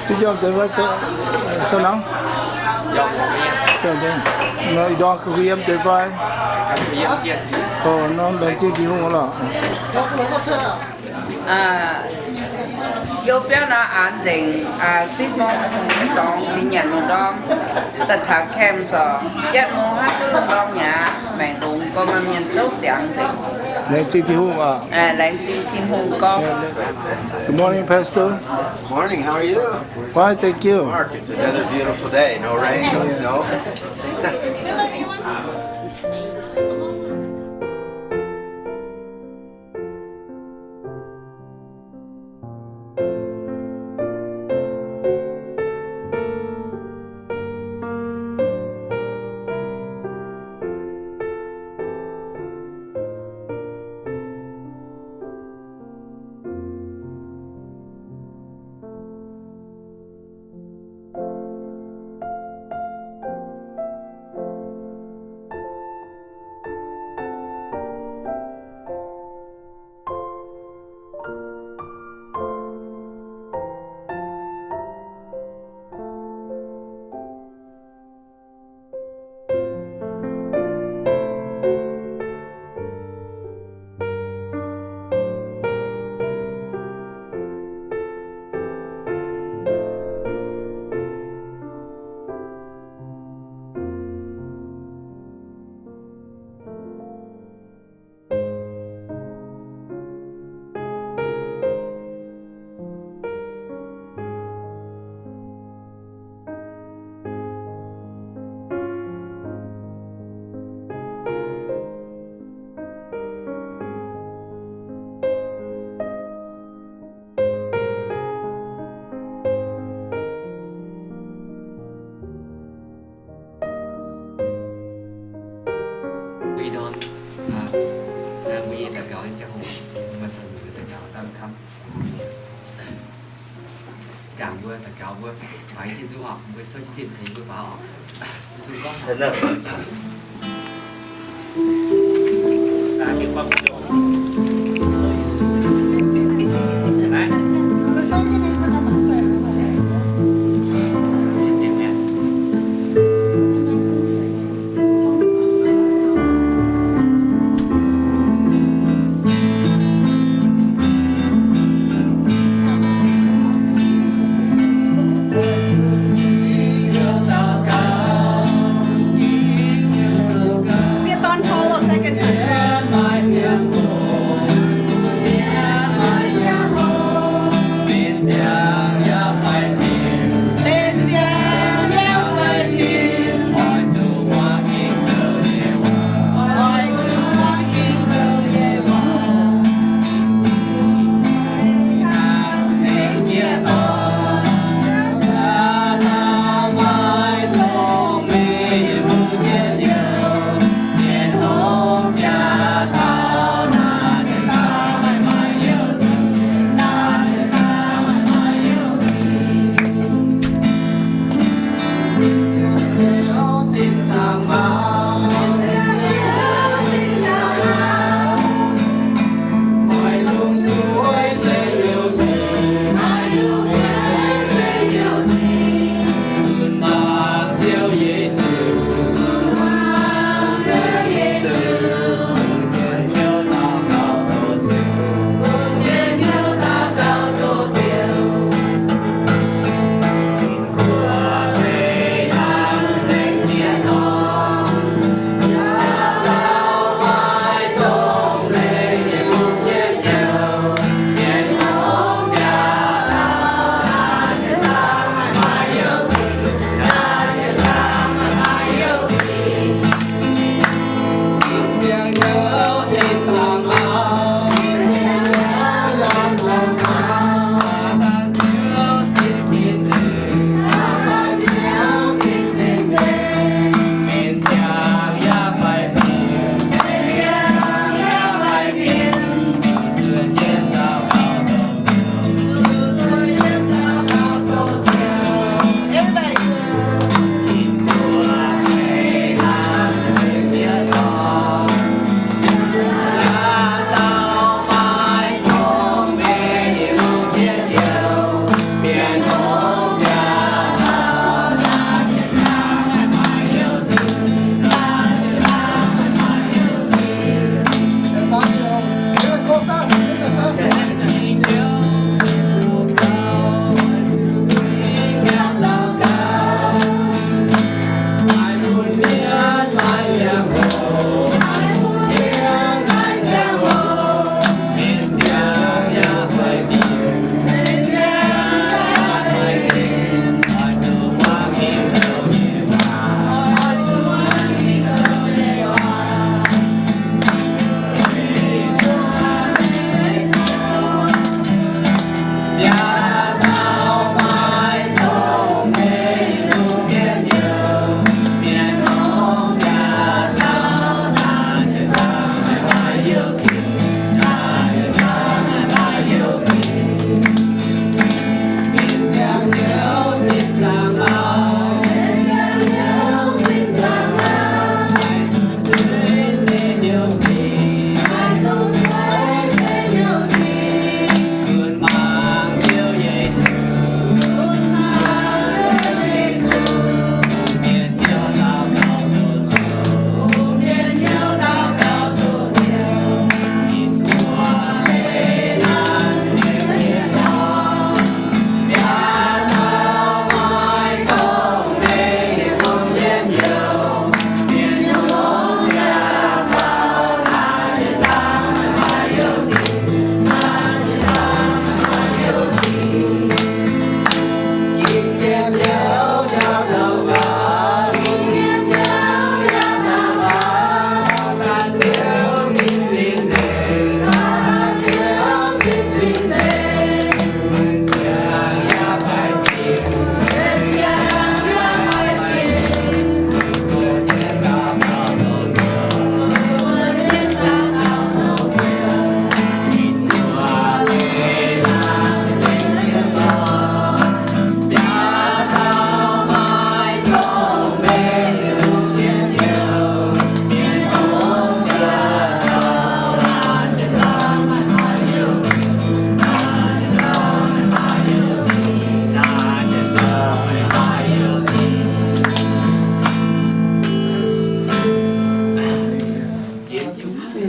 Good job, David. So long? Okay. Nó đo cái viêm David. Nó lên trên đi không là. Yêu biểu nó an định ship mong cái con sinh nhật luôn đó tất cả kem rồi chết mong hát cái luôn đó nhà mẹ đúng có mà miền châu giang thì lên trên đi không lên trên thiên hùng có. Good morning, Pastor. Morning, how are you? Fine, thank you. Mark, it's another beautiful day. No rain, no snow. We don't we là gọi cho hùng mình sẽ gửi tất cả tâm khám cảm ơn tất cả ơn phải thì du học với số diện sĩ với bảo du con Thật là Yeah.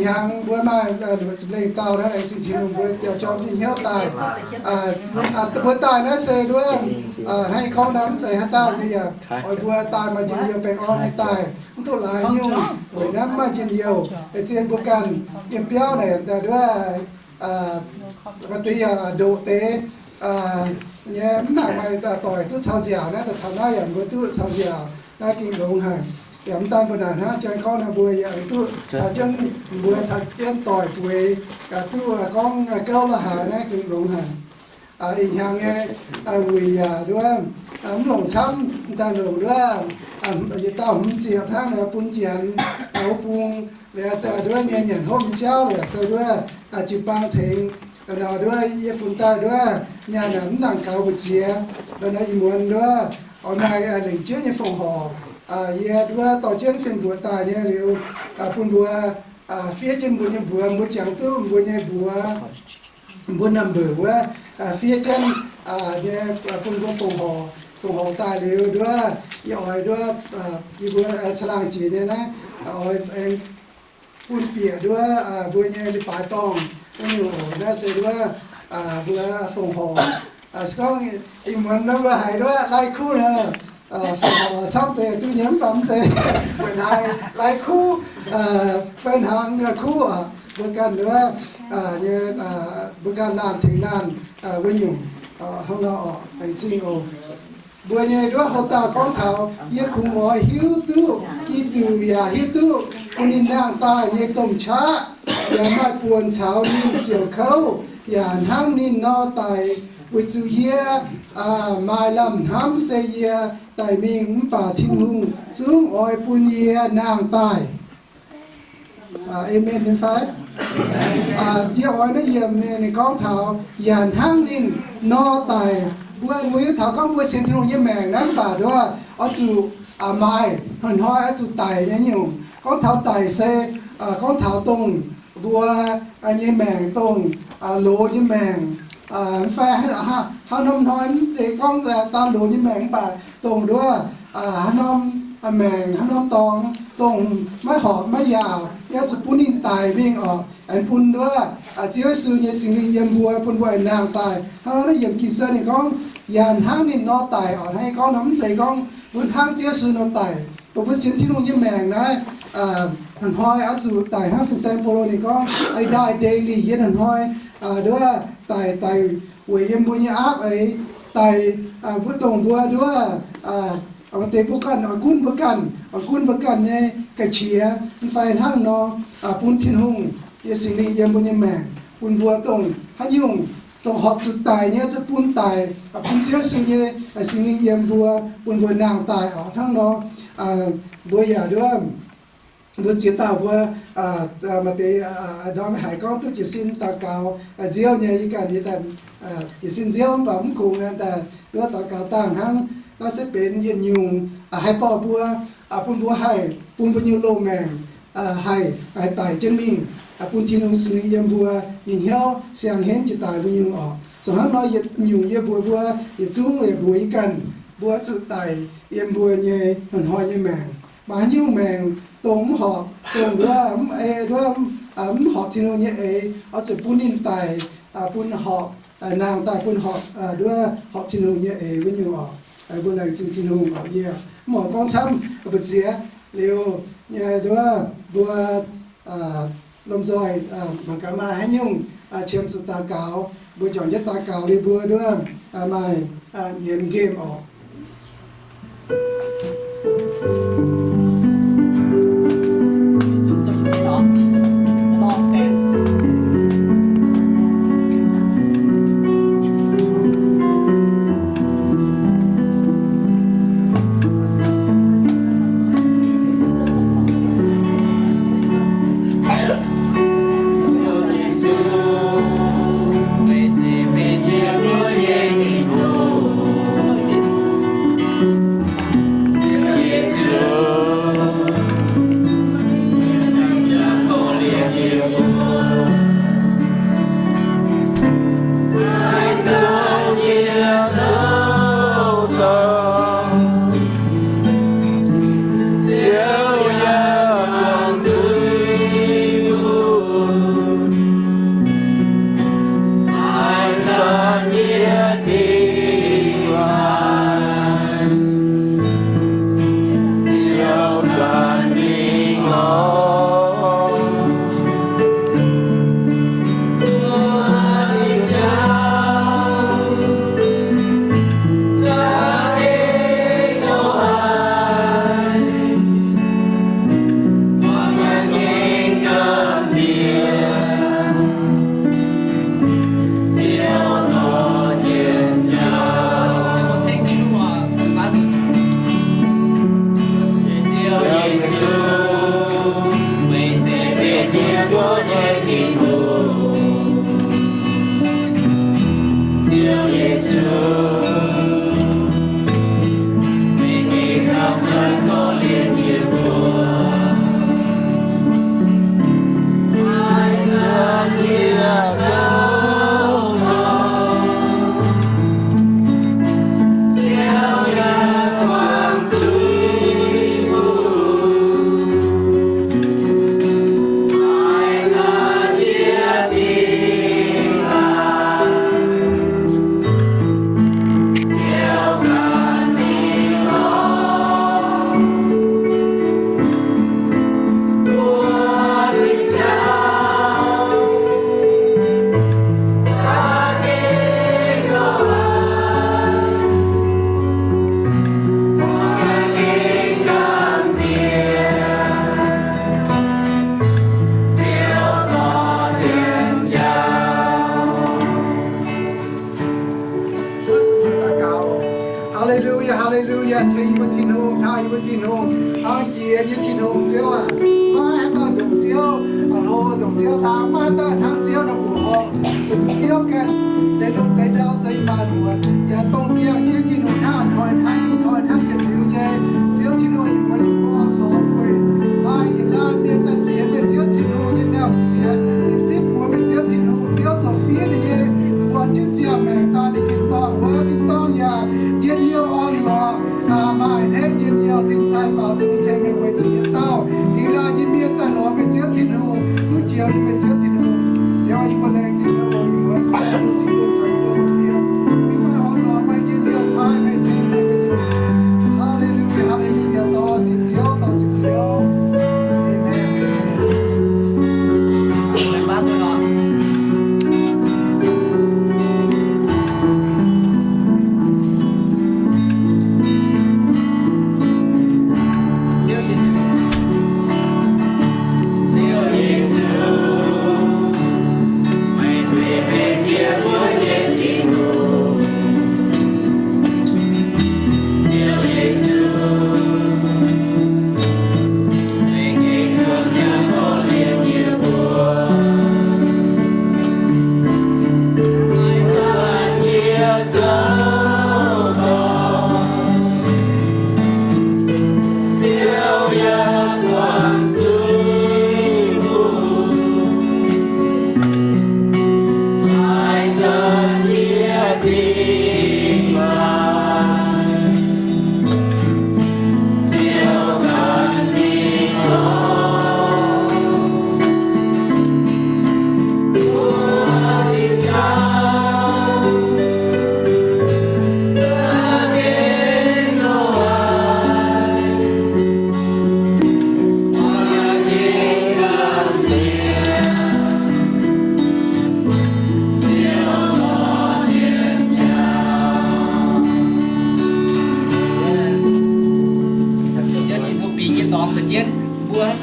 hàng bữa mai được lên tàu đó này xin chịu bữa cho đi nhau tài bữa tài nó xeด้วยให้เขาน้ำใส่ให้ตาเยอะๆบữa tài mà chỉ nhiềuเป็นออนให้ตายตัวหลายยุ่งบน้ำมาchỉ nhiềuแต่เสียนบุกันเกี่ยวเปี้ยวเนี่ยแต่ด้วยปฏิยาโดเตเนี่ยหนักไปแต่ต่อยตู้ชาวเสียนะแต่ทำได้อย่างตู้ชาวเสียได้กินลงหายอย่างตามปัญหาฮะใจเขาเนี่ยบัวอย่างตู้ชาวเจ้าบัวชาวเจ้าต่อยบัวกับตู้ก้องเก้าละหานะกินลงหายอีกอย่างไงวิยาด้วยหลงช้ำตาหลงด้วยจะต้มเสียบทั้งเลยปุ่นเจียนเอาปุงเลยแต่ด้วยเนี่ยอย่างห้องเจ้าเลยเสือด้วยจีบังเถงแล้วด้วยยี่ฝุ่นตาด้วยเนี่ยหนังดังเก่าบุเชียแล้วอีมวนด้วยเอาในหนึ่งเชื้อในฟงหอเยี่ยด้วยต่อเชื้อเป็นบัวตาเนี่ยเร็วปุ่นบัวเฟี้ยจนบัวเนี่ยบัวบัวจังตู้บัวเนี่ยบัวนำเบื่อว่าเฟี้ยจนเนี่ยปุ่นบัวฟงหอตาเร็วด้วยยี่อ้อยด้วยยี่บัวสลางจีเนี่ยนะอ้อยเองปุ่นเปียด้วยบัวเนี่ยในป่าตองอยู่น่าเสียด้วยบัวฟงหอสก็อีเหมือนน้ำบัวหายด้วยไล่คู่นะฟงหอซ้ำเตะตู้ย้ำปั๊มเตะเป็นหายไล่คู่เป็นหางคู่บัวกันด้วยเนี่ยบัวกันนานถึงนานบัวหยุ่งห้องเราออกไอซีโอบัวเนี่ยด้วยเขาตาของเขาเยี่ยคุงอ๋อหิวตู้กีตูยาหิวตู้คนนี้นั่งตายเนี่ยต้มช้าอย่ามาปวนเช้านิ่งเสียวเขาอย่าหั่งนิ่งนอตายวิจุเยียมาลำห้ำเสียตายมิงป่าทิ้งหุงจุงอ้อยปุญเยียนางตายเอเมนในไฟเยี่ยอ้อยนั่นเยี่ยมเนี่ยในกองเท้าอย่าหั่งนิ่งนอตายบัวบัวเท้าข้างบัวเสียนทิ้งหุงยี่แมงนั้นป่าด้วยเอาจูไม้หันห้อยเอาจูตายเนี่ยอยู่กองเท้าตายเสกองเท้าตรงบัวอันนี้แมงตรงโลยี่แมงแฟให้เขานมน้อยเสกก้องแต่ตามโลยี่แมงป่าตรงด้วยฮานมแมงฮานมตองตรงไม่หอมไม่ยาวยาสุปุนินตายวิ่งออกอันพุ่นด้วยเจ้าสื่อเนี่ยสิ่งนี้เยี่ยมบัวพุ่นบัวนางตายถ้าเราได้เยี่ยมกินเส้นนี่ก้องยานห้างนี่นอตายอ่อนให้ก้องน้ำใส่ก้องพุ่นห้างเจ้าสื่อนอตายตัวพุ่นชิ้นที่นุ่งยี่แมงนะหันห้อยอาจูตาย5%โปโลนี่ก็ไอ้ได้เดลี่เย็นหันห้อยด้วยตายเวียมบุญยาอับไอ้ตายผู้ตรงบัวด้วยเอาเตะบุกันเอากุ้นบุกันเนี่ยกระเชียไฟห้างนอปุ่นทิ้งหุงยี่สิ่งนี้เยี่ยมบุญยาแม่ปุ่นบัวตรงหันยุ่งตรงหอบสุดตายเนี่ยจะปุ่นตายปุ่นเสียสิ่งนี้สิ่งนี้เยี่ยมบัวปุ่นบัวนางตายออกทั้งนอบัวหยาด้วยบัวจีตาบัวมาเตะดอมหายก้องตุจิสินตาเกาเจียวเนี่ยอีการที่แต่จิสินเจียวปั๊มคงนั่นแต่เลือดตาเกาต่างทั้งแล้วจะเป็นเย็นยุงให้ต่อบัวปุ่นบัวให้ปุ่นบัวยูโลแมงให้ไต่เจนมิงปุ่นที่นุ่งสิงเยี่ยมบัวยิงเหี้ยวเสียงเห็นจิตตายบัวยุงออกส่วนนั้นน้อยยุงเยี่ยบัวจุ้งเลยบัวอีกันบัวสุดไต่เยี่ยมบัวเนี่ยหันหอยเนี่ยแมงมาหิ้วแมงตรงหอบตรงว่าด้วยหอบที่โน่นเนี่ยเอาจะปุ่นนินตายปุ่นหอบนางตายปุ่นหอบด้วยหอบที่โน่นเนี่ยวิ่งอยู่ออกบัวแรงจริงที่โน่นออกเยี่ยหมอกองช้ำบัดเสียเร็วเนี่ยด้วยบัวลมจอยมันก็มาให้ยุ่งเชื่อมสุดตาเก่าบัวจอนยัดตาเก่าเลยบัวด้วยมาเย็นเกมออก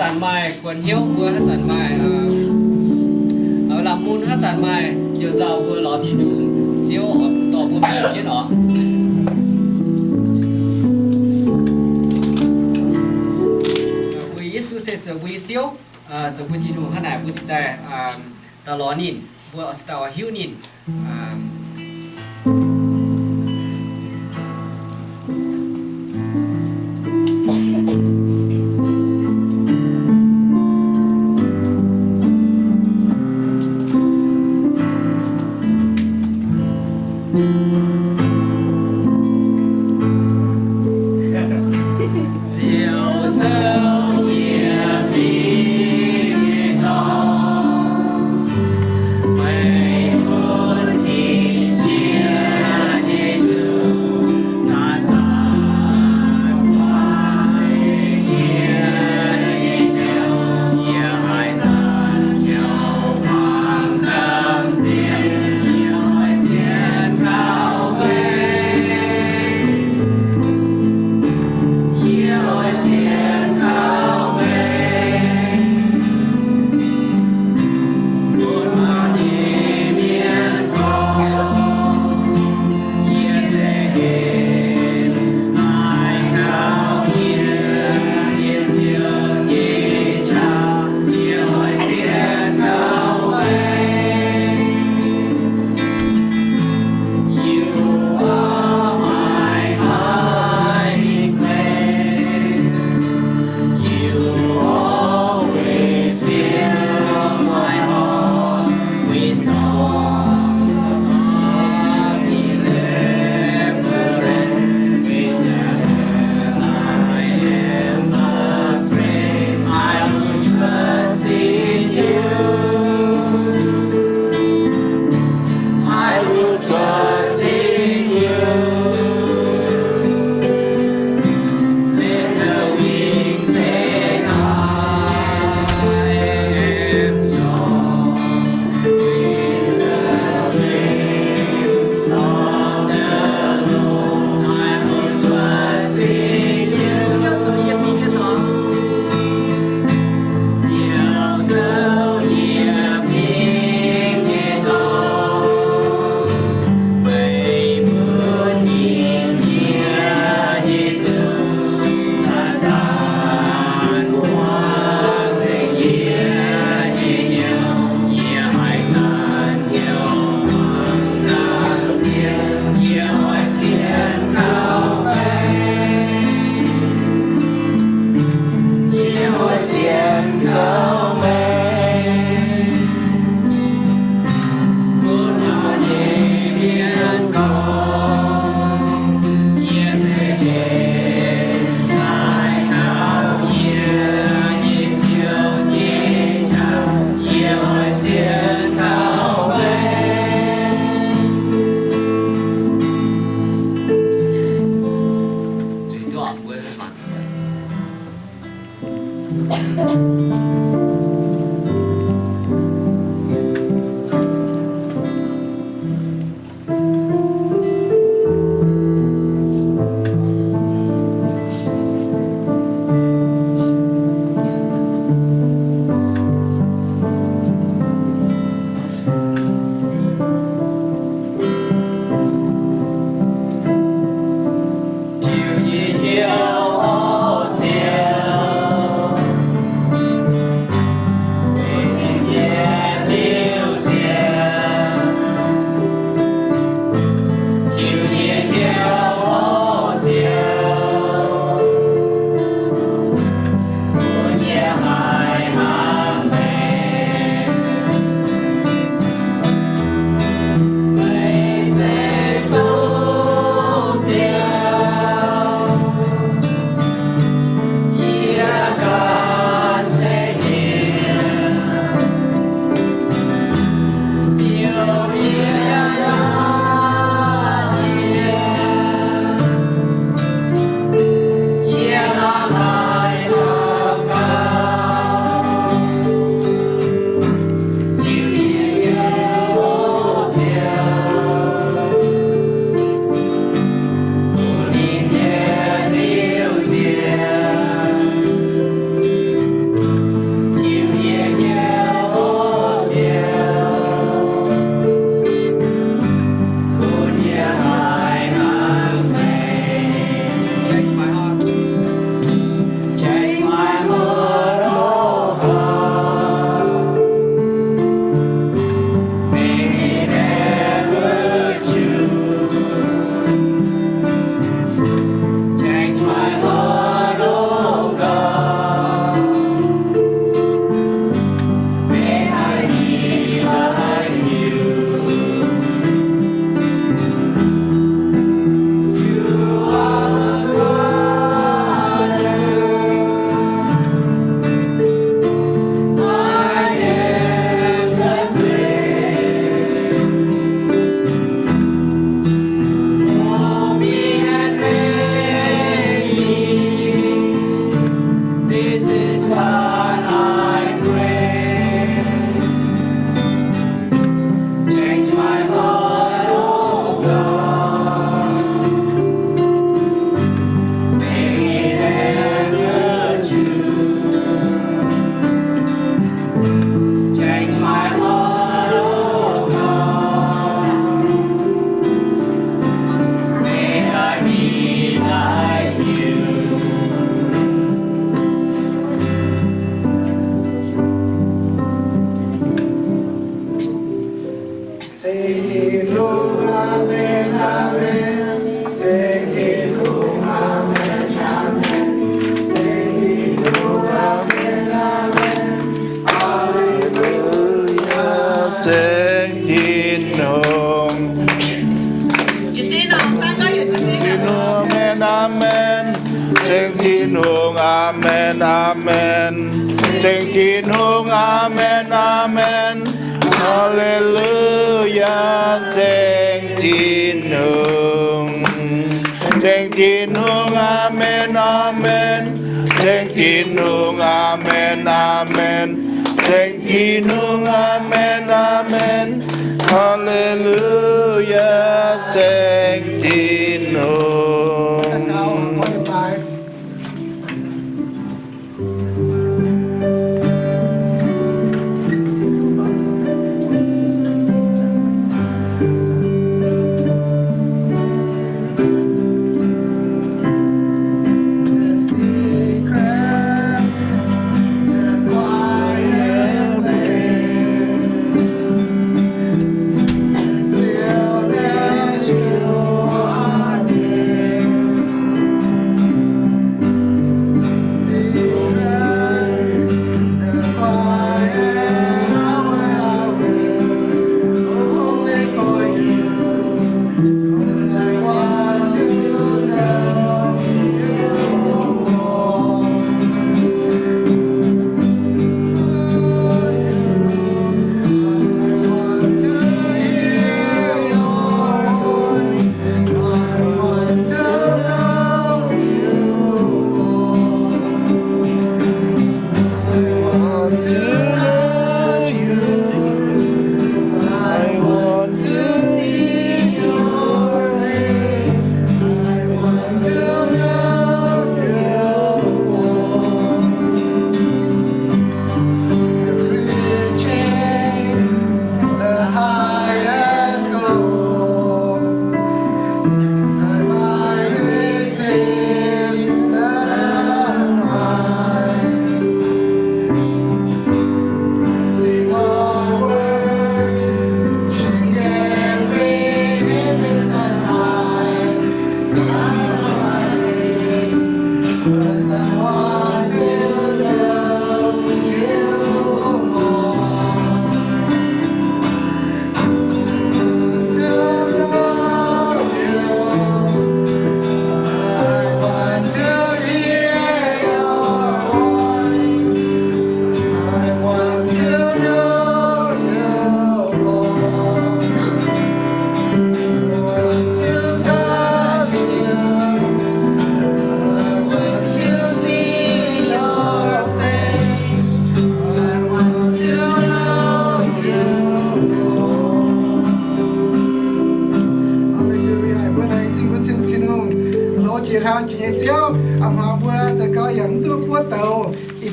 sản mai quần hiếu vừa hát sản mai làm môn hát sản mai giờ giàu vừa lọ chỉ đủ chiếu tỏ vừa miệng kia đó vì Giêsu sẽ trở vì chiếu trở vì chỉ đủ hát này vừa sẽ ta lọ nín vừa sẽ ta hiếu nín Amen, Amen. Thank you, Amen, Amen. Hallelujah. Thank you, Thank you, Amen, Amen. Thank you, Amen, Amen. Thank you, Amen, Amen. Hallelujah. Thank you. เอาขอเรียบร้อย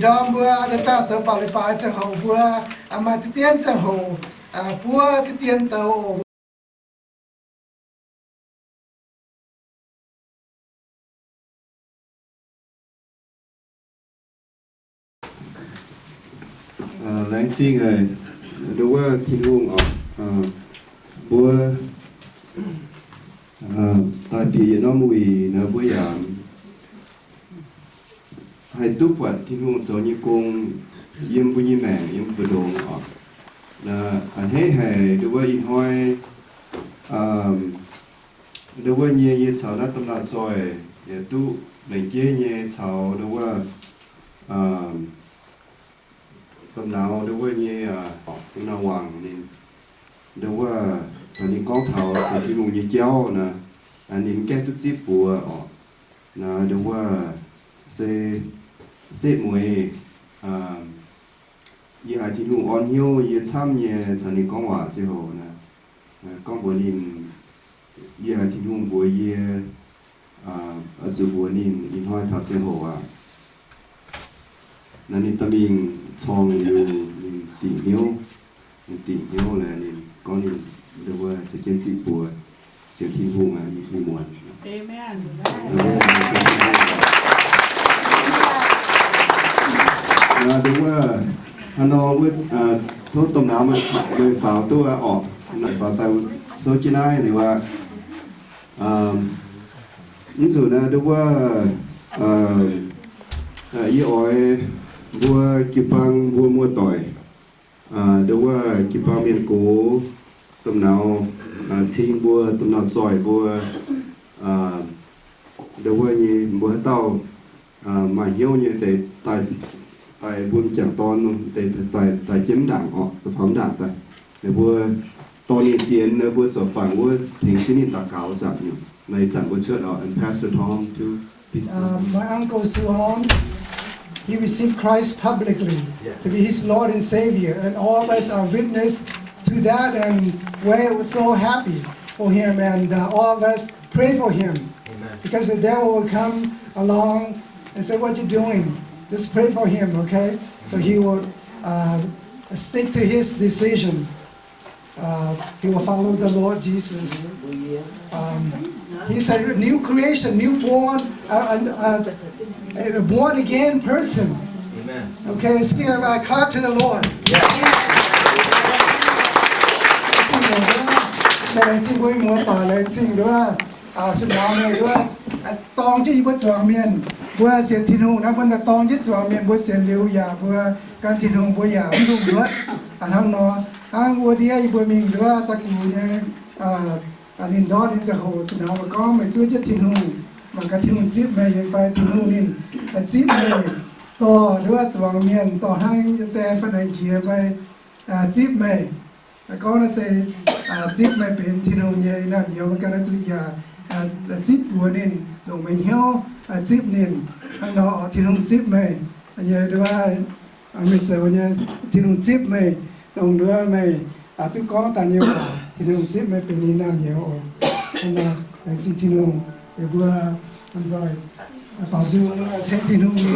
đom bữa để ta sẽ bảo lại bài sẽ hậu bữa mà tiếp tiên sẽ hậu bữa tiếp tiên tàu lãnh sinh này đối với thiên hùng ở bữa tại vì nó mùi nó bữa giảm hay túc vật thiên hùng cho như cung yếm bữa như mẹ yếm bữa đồ ở là anh hết hệ đối với in hoi đối với như cháu nó tâm là rồi để tu lãnh chế như cháu đối với tâm nào đối với như tâm nào hoàng nên đối với sau này có thảo sau khi mùng như cháu nè nên cái chút xíu của là đối với xe mùi như hai thì mùng on hiu như chăm như sau này có hòa chế hồ nè con bữa nên như hai thì mùng buổi như ở chỗ buổi nên in hoa thảo chế hồ nên tâm mình chongอยู่ติเหี่ยวเลยนี่ก็นี่เรียกว่าจะเขียนสิปัวเสียงที่หูมาอีกมีมวลเอเมนเรียกว่าฮันนอเว้ยทุกต้มน้ำมันเลยฝ่าตัวออกหน่อยฝ่าเตาโซจิน่าหรือว่านี่สุดนะเรียกว่ายี่อ้อยบัวกิปังบัวมัวต่อยเดี๋ยวว่ากิปังเมียนโกต้มหนาวชิงบัวต้มหนาวจอยบัวเดี๋ยวว่านี่บัวเต้ามาเหี้ยวนี่แต่ต tại buôn chẳng to luôn tại chiếm đảng họ phóng đảng tại để vừa to ni xiên để vừa sở phản vừa thỉnh xin nhìn tạ cáo giảng nhiều này chẳng vừa chợt and Pastor Tom to please. My uncle Suhan, he received Christ publicly to be his Lord and Savior, and all of us are witness to that, and we're so happy for him, and all of us pray for him. Because the devil will come along and say, what you doing? Just pray for him, okay? So he will stick to his decision. He will follow the Lord Jesus. He's a new creation, newborn, a born again person. Amen. Okay, let's give a clap to the Lord. Đây xin vui múa tỏ lời xin nữa xin nói này nữa tòng chứ bớt xóa miền vừa xiên thiên hùng nó vẫn là tòng chứ xóa miền vừa xiên liu ya vừa can thiên hùng vừa ya không đúng nữa thằng nó vừa đi vừa mình nữa ta cũng như nên đó thì sẽ hồ xin nói có mấy số chứ thiên hùng mà cái thiên hùng zip về những phải thiên hùng nên zip về to nữa xóa miền to haiแต่phần này chia về zip về có nó sẽ zip màเป็นที่โรงเรียนนั่นเดียวกันนะสุริยาzip บัวนี่ลงไปเหี่ยวzip นี่อันนั้นที่โรง zip ไหมอันนี้ด้วยไม่ใช่วันนี้ที่โรง zip ไหมตรงด้วยไหมทุกคนต่างเดียวที่โรง zip ไหมเป็นนี่นั่นเดียวอันนั้นที่โรงเดี๋ยวบัวI'm sorry 保住เช็คที่โรงนี่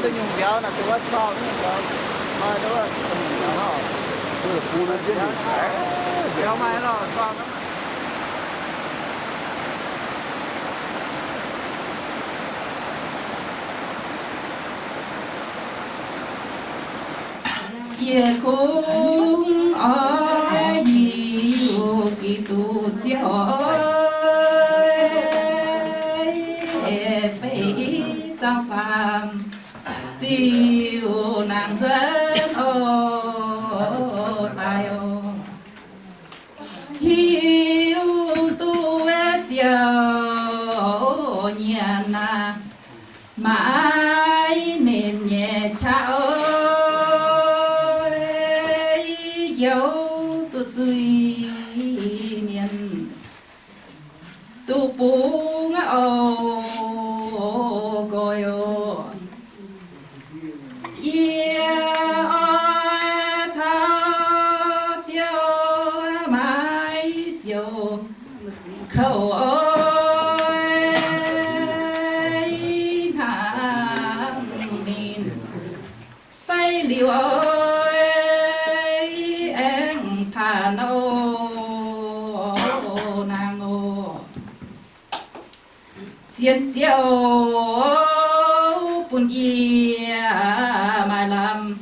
Tôi dùng kéo là tôi bắt cho mai đó nó cứ là phun lên chứ kéo mai nó con lắm ye khung ở diệu kỳ tu chiao phải trang phàm chiều nàng dân ô tài ô hiu tu chiều nhà na mãi nên nhẹ chao dấu tu chui miền tu bung ô gọi ô yeah thao chiều mãi chiều khẩu ơi thang nên phải liều ơi em thà nô nàng ô xiên chiều bún ia mà làm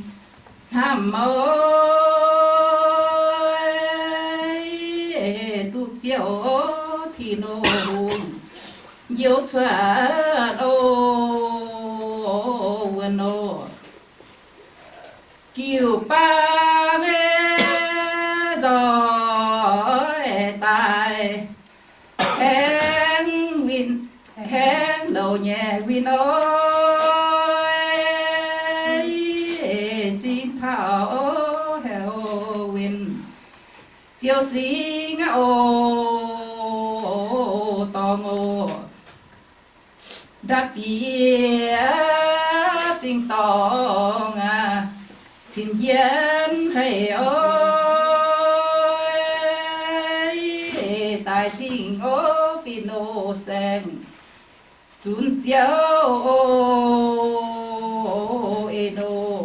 ham ơi tu chiều thì nô yêu chuột ô vườn ô kiều ba mê giỏi tài hén win hén đầu nhẹ win ơi chín thảo heo win chiều xí ngã ô tòng ô đặc biệt sinh tòng à xin dân hay ơi tại tình ô phi nô sen chun chiao eno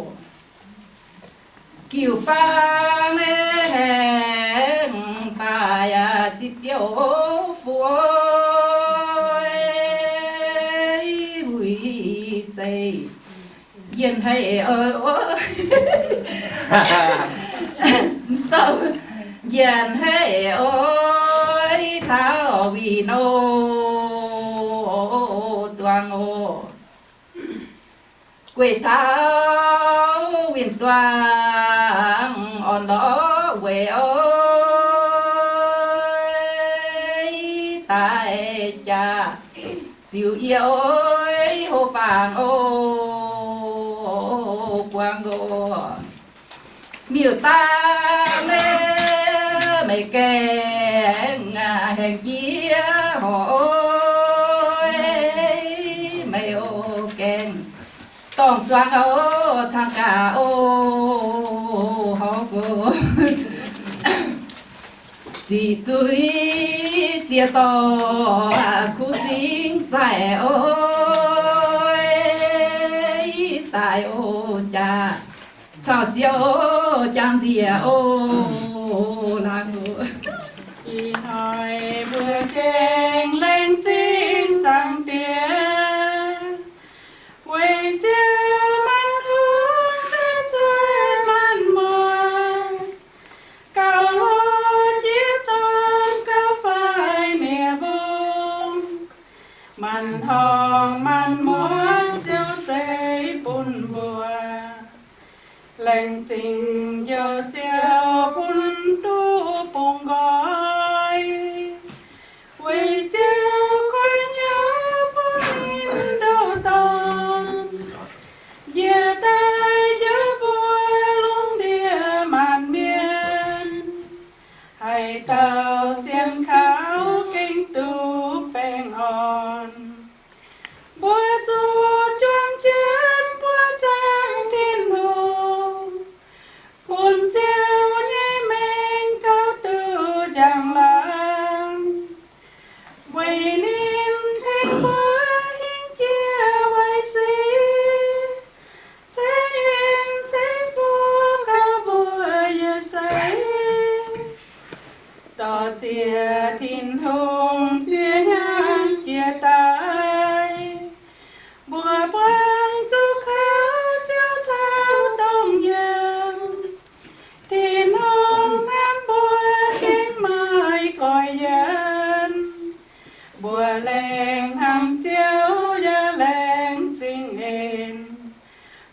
kiều pa mê hẹn tài à chip chiao phu ơi hủy chạy yên hay ơi sao yên hay ơi thảo vì nô toàn ô quê thảo viên toàn on đó quê ơi tại cha chịu yêu ơi hồ vàng ô quang ô miêu ta mê mày kèn hèn chia hỏi mày ô kèn tòng choang ô thang cả ô họ cô chỉ chui chia to khu sinh dài ôi tại ô cha sao siêu chẳng gì ô là chỉ hỏi vừa keng lên chín chẳng tiền quay chiều mắt hôn trên chuối man mùa cao hô chiếc tròn cao phai mẹ buông man hồng man muôn chiều cháy bùn bùa lệnh tình giờ chiều bùn tu bùng gói quay chiều quay nhớ bùn in đồ tòn giờ tay nhớ bùa lung địa màn miên hay tàu xiên kháo kinh tu bèn hòn bùa chu choang chiến bùa trang thiên hùng buồn gieo nhé men cao từ chẳng làm quay nên thêm bữa hiên chia quay xí thế yên thế vui chia thìn hùng chia nhan chia tay bùa quang chú khá cháu cháu đông dương thìn hùng em bùa kính mai coi dân bùa lèng hằng chiếu gia lèng chính em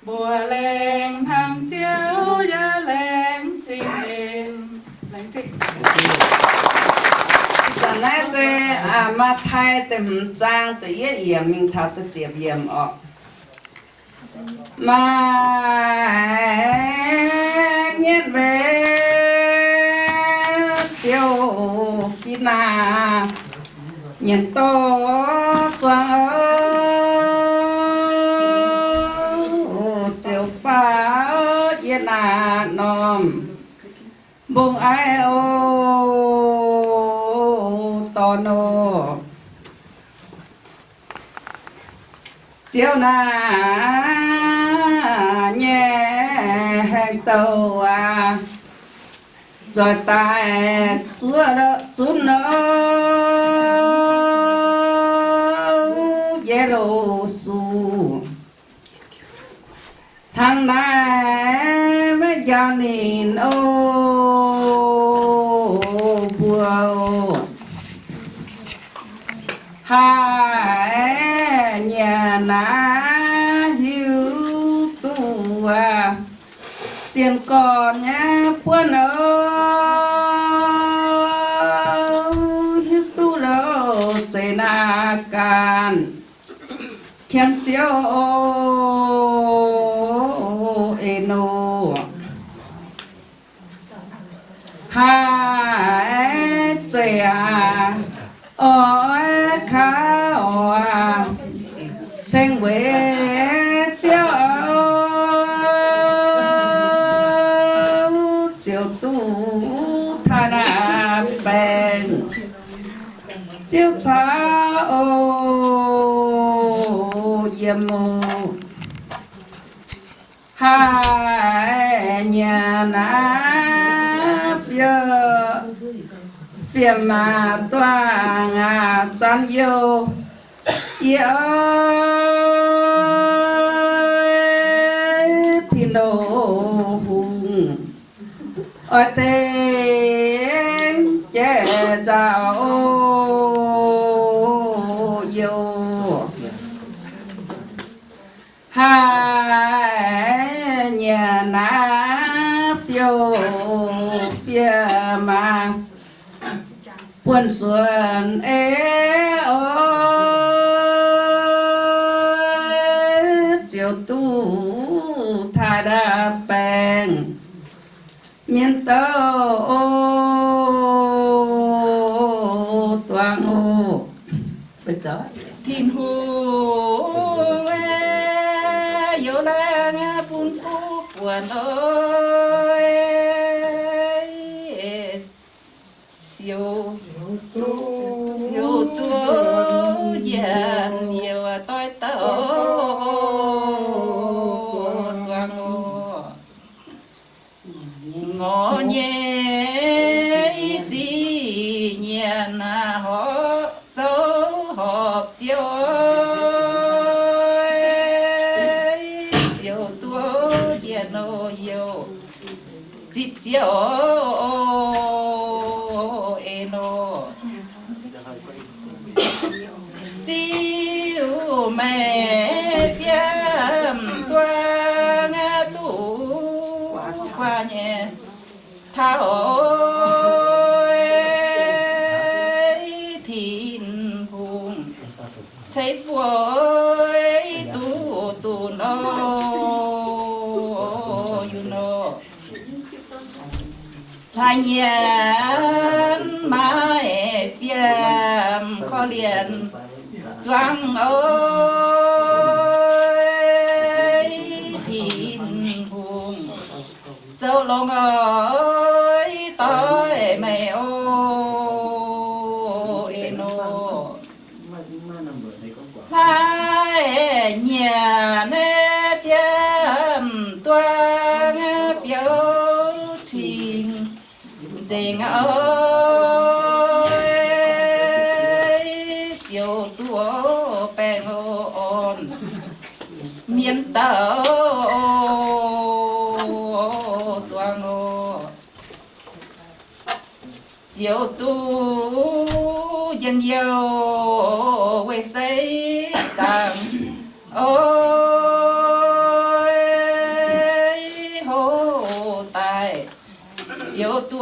bùa lèng hằng chiếu gia lèng chính em lèng chính giờ này sẽ mà thay tìm trang tự yếm mình thảo tự chép yếm ọ mà nhét về tiêu kia na nhìn to xoa siêu phá yên na nom bông ai ô to nô chiều na nhẹ hàng tàu rồi tai chúa đó chút nữa yellow su thằng này với gia đình ô bùa hai nhà ná hiu tu trên con nhá quân hiu tu lô trên na can khen chiếu eno hai trẻ ôi khao xanh quê chiếu chiếu tu tha na bèn chiếu cha yếm hai nhà na phía mà toa chăn yêu yêu thì nô hùng ở tên trẻ chào yêu hai nhà ná phiêu phía mà buồn xuân chiều tu thà đa bèn miền tơ toàn hồ bây giờ thìn hùng yêu lang bún phú buồn ơi siêu tu dàn nhiều tôi tớ toàn ngõ nhẹ gì nhà na họ dấu họp chiều chiều tua dàn ô yêu dịp chiều eno chiều mẹ phiếm toa ngã tu qua nhẹ thảo thìn hùng xây phôi tu no you know hai nhân mai phiếm khó liền choang ơi thìn hùng dâu lông ơi tối mẹ ô eno hai nhà nè phiếm toang phiếu trình dình ơi chiều tu dân yêu quê xây tàng ôi hồ tài chiều tu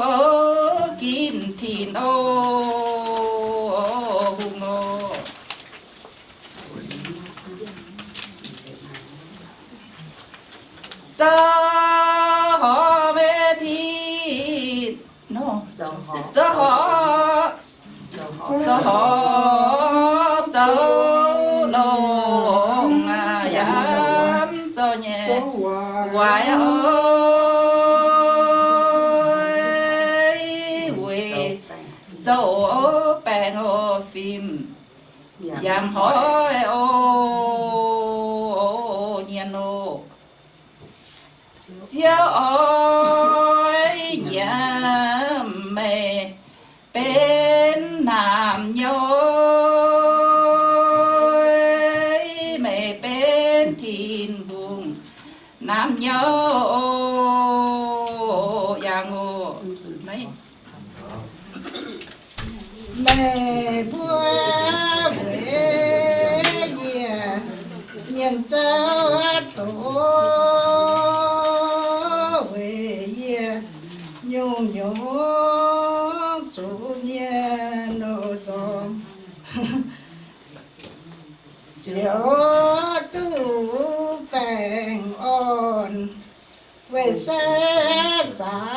kín thìn ô hùng ô cho họ về thì nó cho họ cho lòng dám cho nhẹ hoài ơi quê cho bèn ô phim dám hỏi ô nhiên ô chiếu ơi nhà mẹ bên nam nhối mẹ bên thiên vùng nam nhối yang ngô mấy mẹ bữa về nhân cháu tổ về nhung nhung chủ nhà nô dòng chiều tu bèn on về xe giá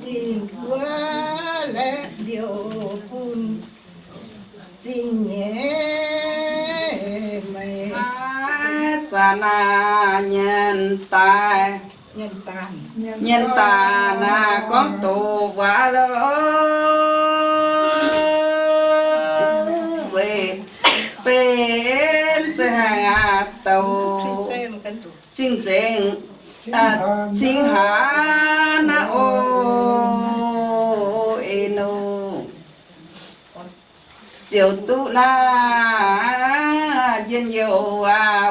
tìm qua lẽ điều phun xin nhé mày cha na nhân tài nhân ta na con tù quá lỡ về bên sẽ hàng tàu chính chính chính hà na ô eno chiều tu na dân nhiều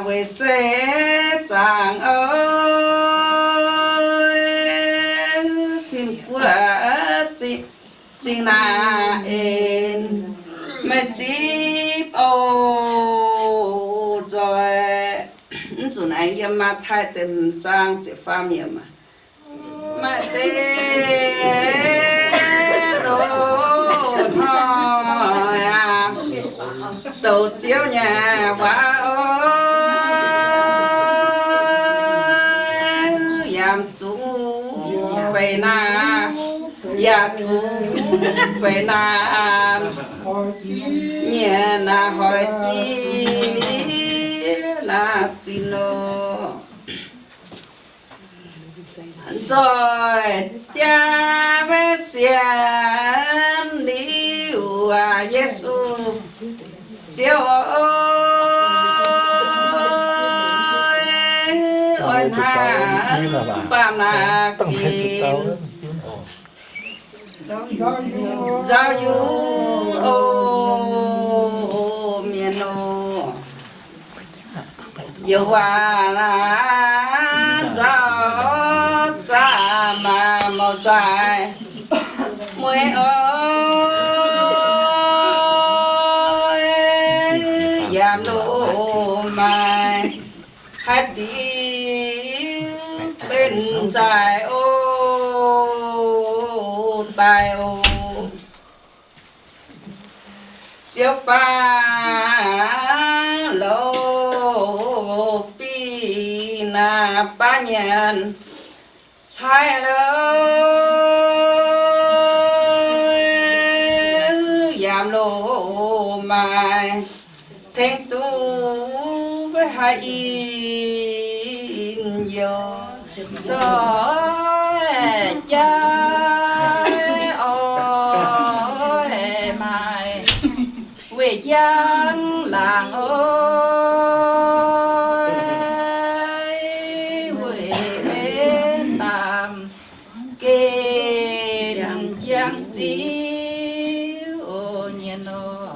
về xe chàng ơi tìm qua chính là em mà chip ô rồi chủ này em mà thay tìm trang chỉ pha miệng mà tên đồ thôi tổ chiếu nhà quá ơi giảm chú về na ya chú về na nhẹ na hỏi chi na chino rồi cha với xiên đi Giêsu chiếu ơi na ba na kim giao du ô miền ô yêu là giao ra mà màu dài mùi ơi giảm lô mai hát đi bên dài ô tài ô siêu pa lô pi na pa nhân sai lời giảm lô mai thanh tu với hai in vô gió trái ôi mai về giang làng ơi về bên tàm kê giang chiếu nhiên ô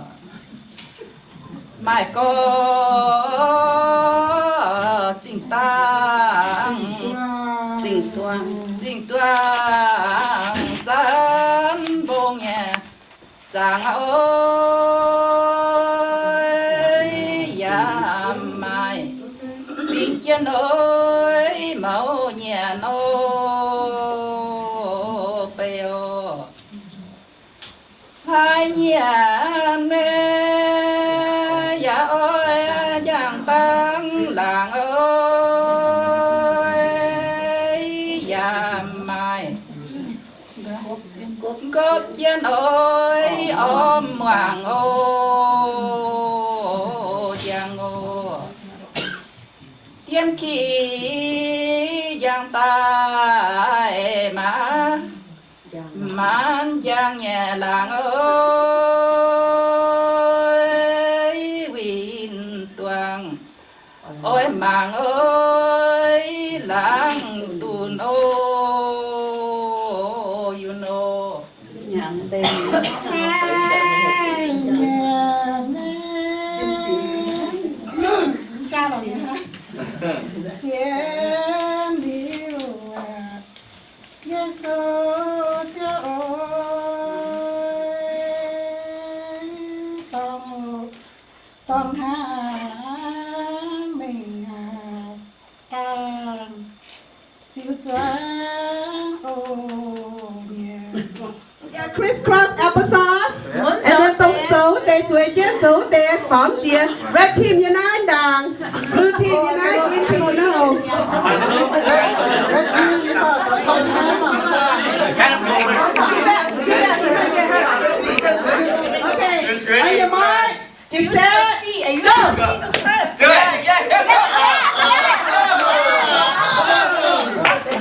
mai có tình tăng tình toan ra chàng ơi ya mai bình chân ơi mẫu nhà nô bèo hai nhà mê ya ơi giang tăng làng ơi ya mai góp chân ơi ôm hoàng ô giang ô thiên khí giang tai mà man giang nhà làng ơi win tuang ôi màng ơi làng tùn ô you know nhận tiền sao rồi hả? Xiên liu à, Giêsu cho ôi, con hát mình càng chiếu choáng ô Yeah, crisscross applesauce. And then tổng số để chuối chết số để phóng chia. Red team unite đàng. Blue team unite, green team unite. Okay, on your mark, get set, go! Do it!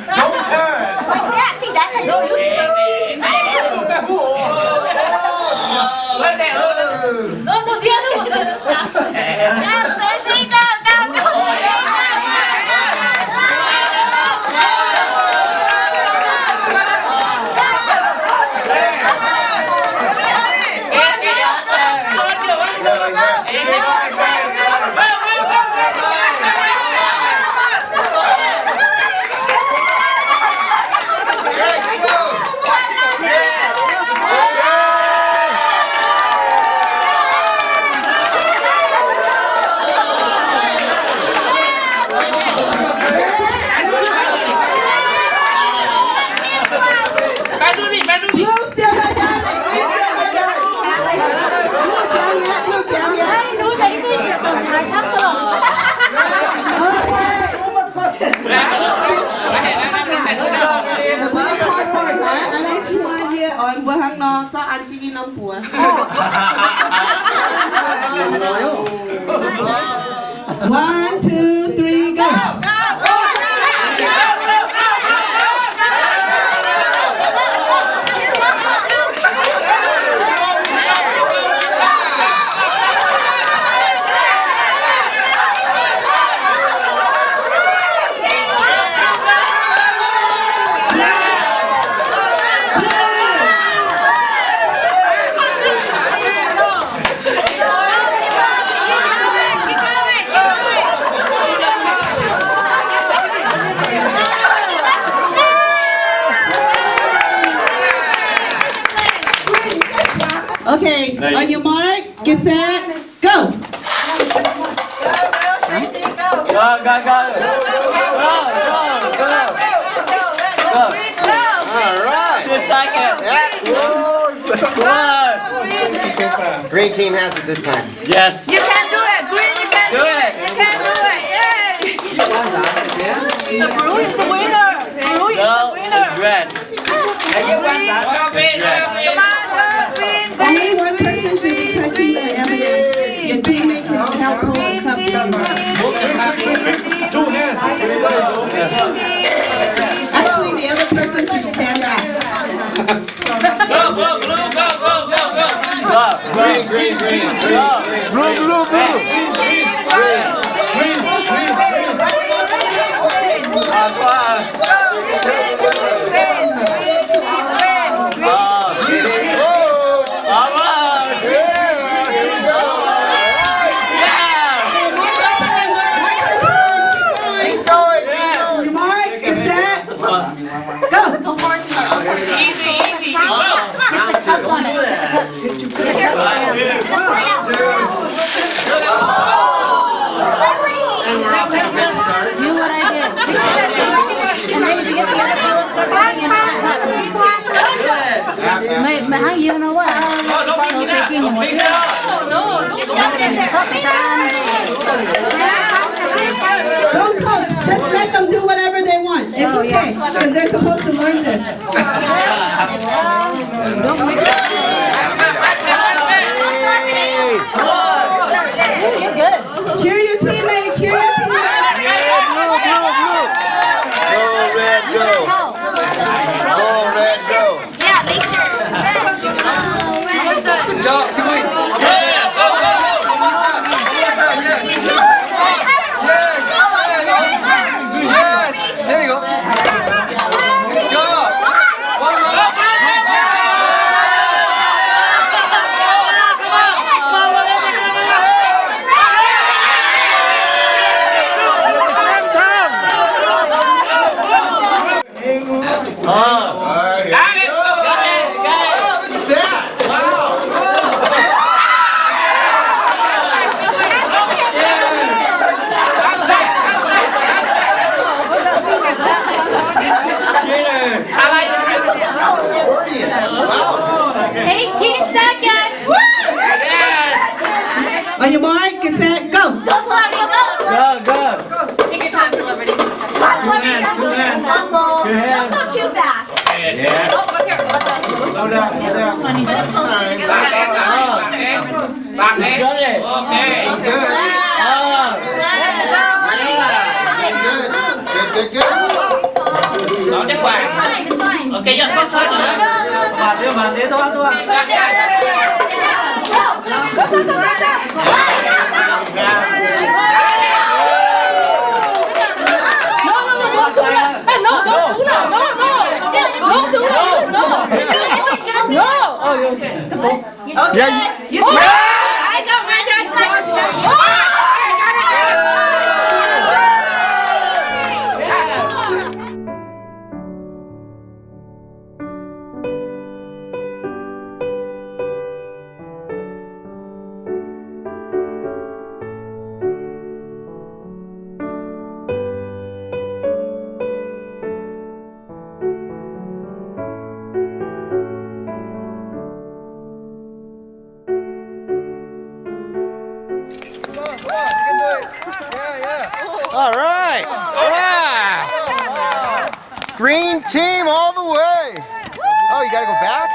Don't turn! Yeah, see, that's how you use it. No, the other one. cho ăn chi đi năm bùa. One, two, three, go. Okay, on your mark, get set, go! Go, go, go! Go! All right. 2 seconds. One. Green team has it this time. Yes. You can do it, Green. You can Do it. You can do it. Yay! The blue is the winner. Blue is the No, winner. it's red. Green. Come on, go, Green. Only one person should be touching the evidence. Your teammate can help pull the cup from her. Actually, the other person should stand up. Go, go, blue, go, go, go, go. Go, Green, green, green, green, Go. green. Blue, blue, blue. Your mark, get set, go! Easy, easy. mà hang yêu nó quá. Don't coach. Just let them do whatever they want. It's okay because they're supposed to learn this. Cheer your teammate. Cheer your teammate. Go, Red, go. Go, Red, go. Yeah, make sure. Good job, Kiwi. There you go. Good job. One more. On your mark, get set, go. Go, celebrity, go. Go. Take your time, celebrity. Don't go too fast. Yes. Oh, look here. Watch out. Slow down. Good. Nó chắc quạt. It's fine. Ok, giờ con chơi nữa. Mà thế thôi. Put it there. All right. Wow. Green team all the way. Oh, you got to go back?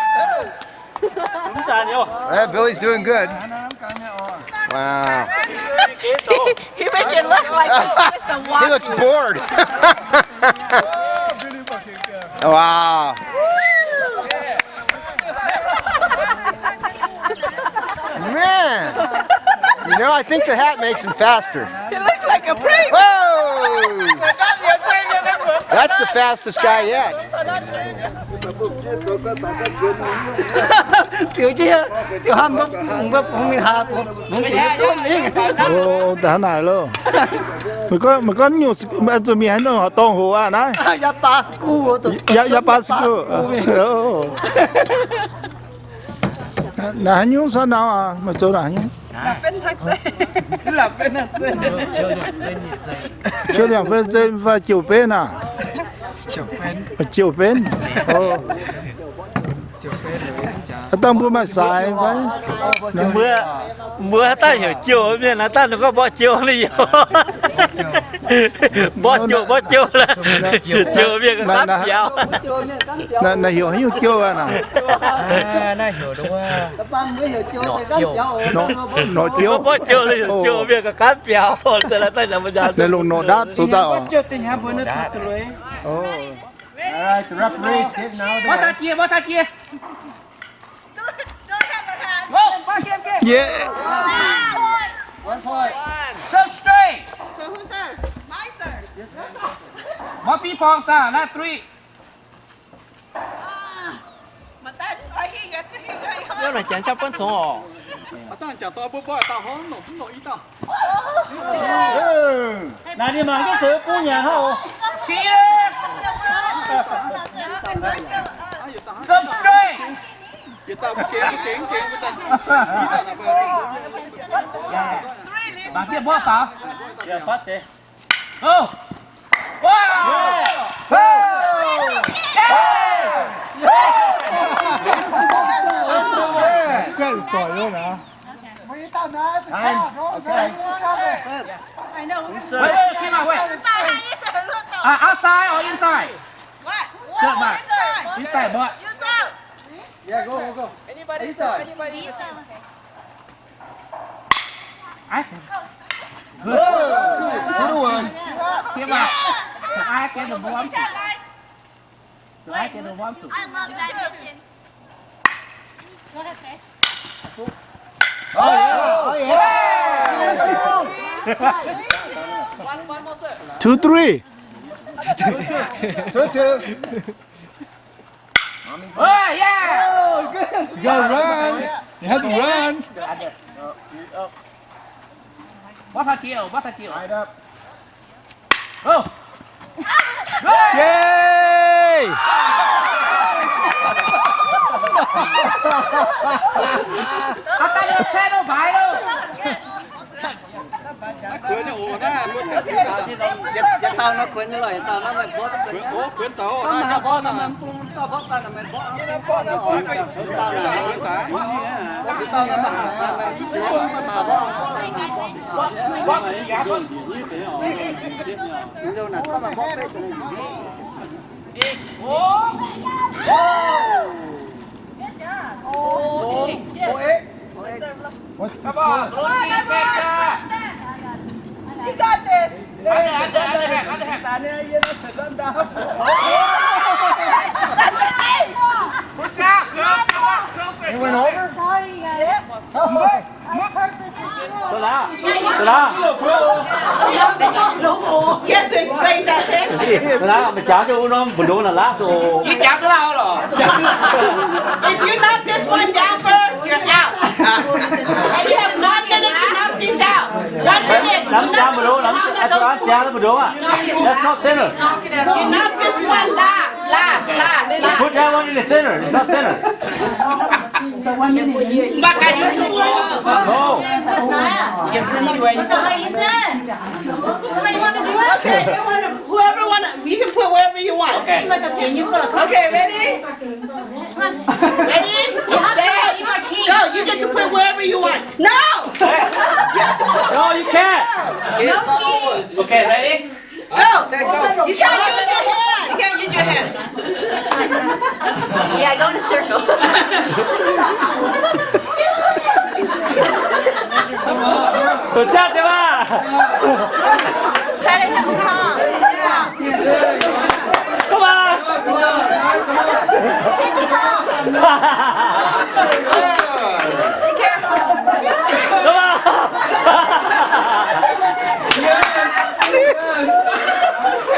Yeah, Billy's doing good. Wow. He make it look like he's a He looks bored. Wow. Man. You know, I think the hat makes him faster. He looks like a prince. Whoa! That's the fastest guy yet. Tiểu chia, tiểu ham bốc phong mình hà phong tiểu tốt miếng. Ồ, đã này luôn. Mình có nhiều mà tụi mình hay nói họ tông hồ à nãy. Ya pascu tụi. Ya pascu. Nãy nhung sao nào à? Mà chỗ nào nhung? Chưa两分钟发9分啊9分ต้องพูดมาสายไว้ mưa ta hiểu chiều miền là ta nó có bỏ chiều này nhiều bỏ chiều là chiều miền cái cáp chiều là hiểu hiểu chiều à nào na hiểu đúng không nó chiều bỏ chiều là chiều miền cái cáp chiều rồi là ta làm bây giờ để lùng nó đát số tao Alright, the referee's hitting out there. Bỏ ra kia. yeah One point. Serve straight. So who served? My serve. More people, sir. Not three. Mà ta nói khi gạt cho khi gây hơn. 要来讲下分钟哦 này đi mà cái sữa cô nhà không Here. Serve straight. Bạn kia bỏ sao? dạ phát thế Go. Wow. Hey. poi luôn hả? Mấy tao nói sẽ khác, nó về cho này. I know. Wait, came out, wait. Outside or inside? What? Good, man. Inside, but. Yeah, go. Anybody inside? I can. Good. Good one. Came out. So I can the one. So I can the one too. I love badminton. Go ahead, Faye. Oh yeah. One more, sir. 2, 3. 2-2. Oh, yeah. You gotta run. You have to run. What a kill, what a kill. Right up. Oh. Yay! Ở tay nó xe đâu phải đâu. Dạ tao nó khuyến như lời tao nó mình có tất cả khuyến tao có mà có nó mình cũng tao bắt tao là mình bỏ tao là tao nó mà mình cũng mà bỏ đâu là có mà bỏ cái Come on, You got this. push up, girl, come on, closer. It went over? Sorry, guys. On purpose. Tôi lá. You have to explain that then. Tôi lá, mà chả cho nó buồn đố là lá số. Chị chào tới đâu rồi? If you knock this one down first, you're out. And you have 1 minute to knock these out. 1 minute. Lắm chả buồn đố, lắm chả buồn đố à. That's not center. You knock this one last. Put that one in the center. It's not center. Ba cái gì không? No. Chị không đi về. Okay, whoever you can put wherever you want. Okay. Okay, ready? Ready? Set. Go. You get to put wherever you want. No. No, you can't. No cheating. Okay, ready? Go. Go. You can't use your hand. You can't use your hand. Yeah, go in a circle. Tôi chắc thế mà. Try to hit the top. Come on. Hit the top. Be careful.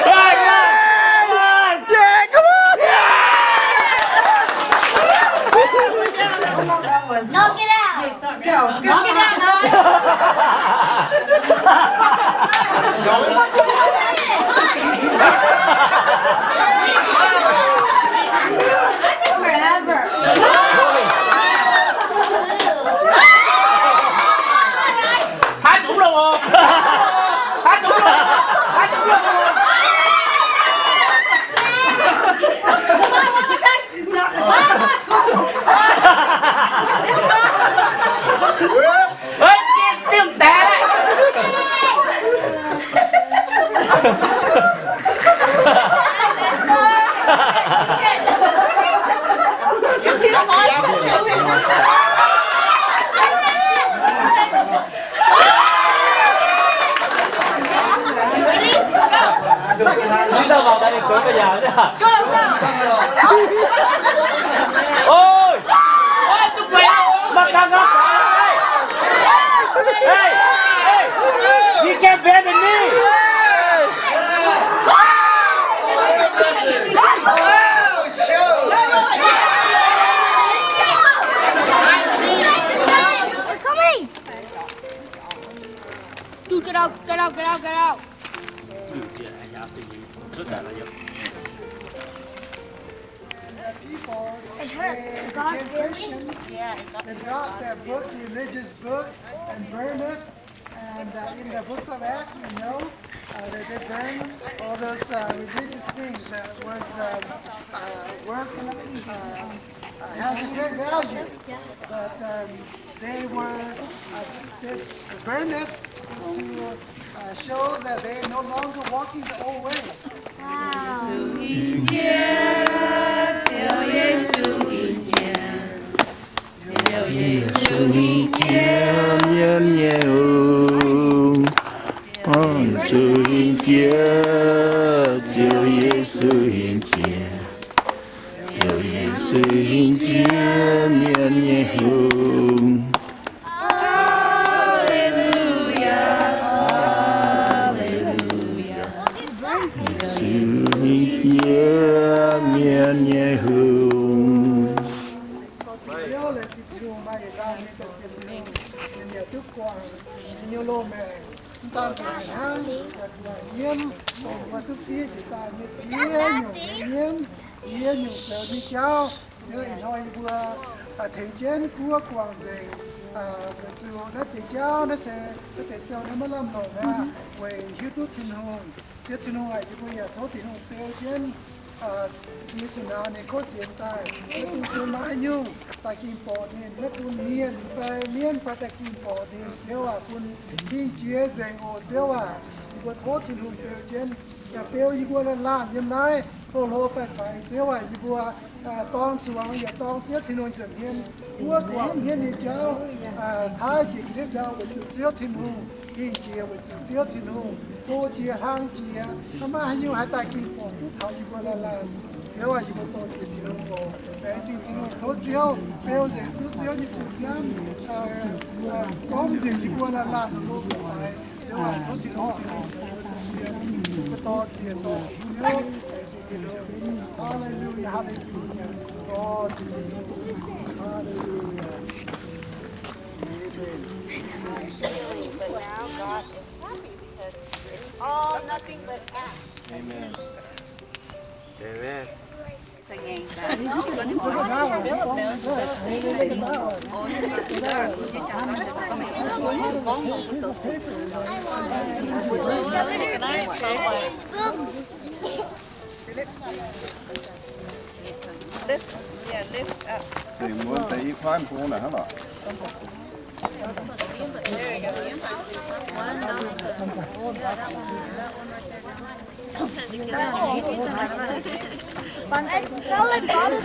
Come on. Yeah, come on. No, get out. Go. Go. Get out now. Forever. Thái cũng luôn. Thái cũng luôn. Thái cũng luôn. Come on, one more time. Ê, tìm té lại. Đi đâu vào đây tối bây giờ nữa hả? Go. Ôi! Ôi, tôi quay đâu. Mặt đang ngắm phải đây! Hey! Hey! You can't bend the knee! It's coming. Dude, get out. It hurt. God, really? They brought their books, religious book, and burn it. And in the books of Acts, we know that they burned all those religious things that was worth has a great value, but they burned it just to show that they no longer walking the old ways. Nhiều lô mẹ chúng ta phải hang và nhiễm và thứ phía chúng ta như chia nhiều giờ đi cháu giờ nói vừa thể chiến của quảng trị cái sự nó thể cháu nó sẽ sao nó mới làm nổi ra về YouTube tin hồn chết tin hồn này bây giờ thốt tin hồn tiêu chiến như sự nào này có hiện tại chúng tôi nói như tại kim bỏ nên nó cũng miên phải tại kim bỏ nên nếu màคุณที่เจี๊ยเซงโอเสียวว่าอีกโทษที่ลุงเตียวเจนอย่าเปียวอีกว่าล้านยังไงโอ้โหไฟเสียวว่าอีกว่าต้องสว่างอย่าต้องเสียที่นู่นจะเห็นว่าความเห็นนี่เจ้าท้ายจิตเรียกเจ้าว่าเสียวที่นู่นที่เจี๊ยว่าเสียวที่นู่นโตเจี๊ยทางเจี๊ยทำไมให้อยู่หายใต้kim bỏทุกเท่าอีกว่าล้านเสียวว่าอีกว่าโตเจี๊ยที่นู่นแต่สิ่งที่นู่นโตเสียวเปียวเสียทุกเสียวอีกผู้จันต้มเจี๊ยอีกว่าล้านลูกไปเสียวว่าโตที่นู่นก็โตเจี๊ยโตเสียวHallelujah, hallelujah. God, hallelujah. But now God is happy because it's all nothing but acts. Amen. Amen. Lift up. Thì muốn thấy khoan cũng là hả đó. Nó lên có được.